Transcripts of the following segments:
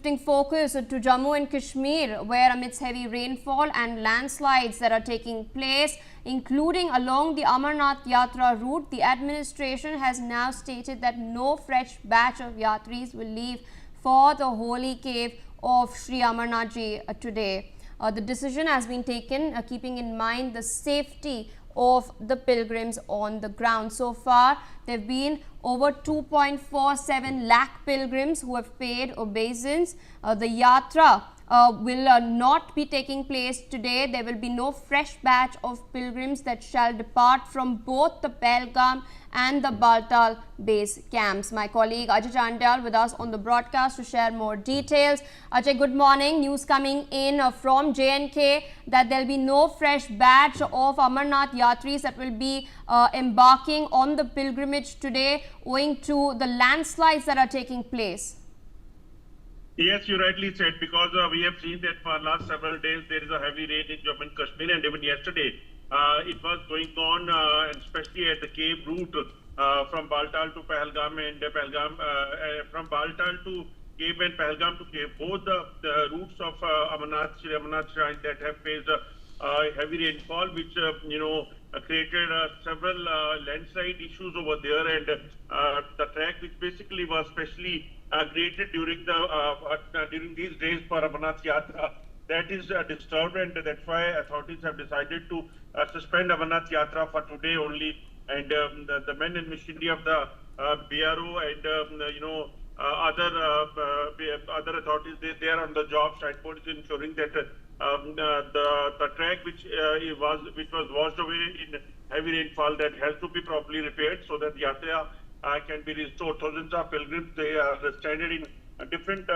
Shifting focus to Jammu and Kashmir, where amidst heavy rainfall and landslides that are taking place, including along the Amarnath Yatra route, the administration has now stated that no fresh batch of Yatris will leave for the holy cave of Sri Amarnath Ji today. The decision has been taken keeping in mind the safety of the pilgrims on the ground. So far, there have been over 2.47 lakh pilgrims who have paid obeisance. The yatra will not be taking place today. There will be no fresh batch of pilgrims that shall depart from both the Pahalgam and the Baltal base camps. My colleague Ajay Chandal with us on the broadcast to share more details. Ajay, good morning. News coming in from JNK that there will be no fresh batch of Amarnath Yatris that will be embarking on the pilgrimage today owing to the landslides that are taking place. Yes, you rightly said, because we have seen that for last several days there is a heavy rain in Jammu and Kashmir, and even yesterday it was going on, and especially at the cave route from Baltal to Pahalgam and Pahalgam, from Baltal to cave and Pahalgam to cave. Both the routes of Sri Amarnath Shrine that have faced heavy rainfall, which created several landslide issues over there, and the track, which basically was specially created during these days for Amarnath Yatra, that is disturbed, and that's why authorities have decided to suspend Amarnath Yatra for today only. And the men and machinery of the BRO and other authorities, they are on the job. Shrine Board is ensuring that the track which was washed away in heavy rainfall, that has to be properly repaired so that Yatra can be restored. Thousands of pilgrims, they are stranded in different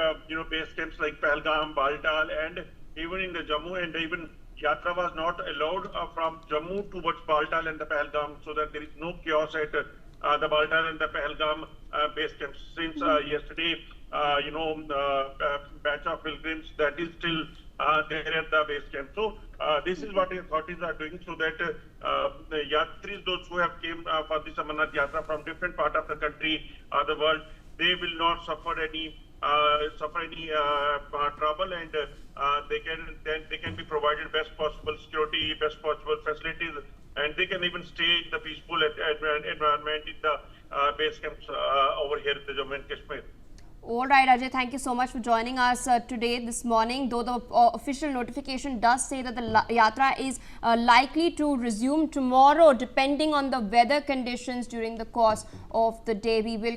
base camps like Pahalgam, Baltal, and even in the Jammu, and even Yatra was not allowed from Jammu towards Baltal and the Pahalgam, so that there is no chaos at the Baltal and the Pahalgam base camps. Since yesterday, batch of pilgrims that is still there at the base camp. So this is what the authorities are doing, so that the Yatris, those who have came for this Amarnath Yatra from different part of the country or the world, they will not suffer any trouble, and they can be provided best possible security, best possible facilities, and they can even stay in the peaceful environment in the base camps over here in the Jammu and Kashmir. All right, Ajay, thank you so much for joining us today, this morning. Though the official notification does say that the yatra is likely to resume tomorrow, depending on the weather conditions during the course of the day. We will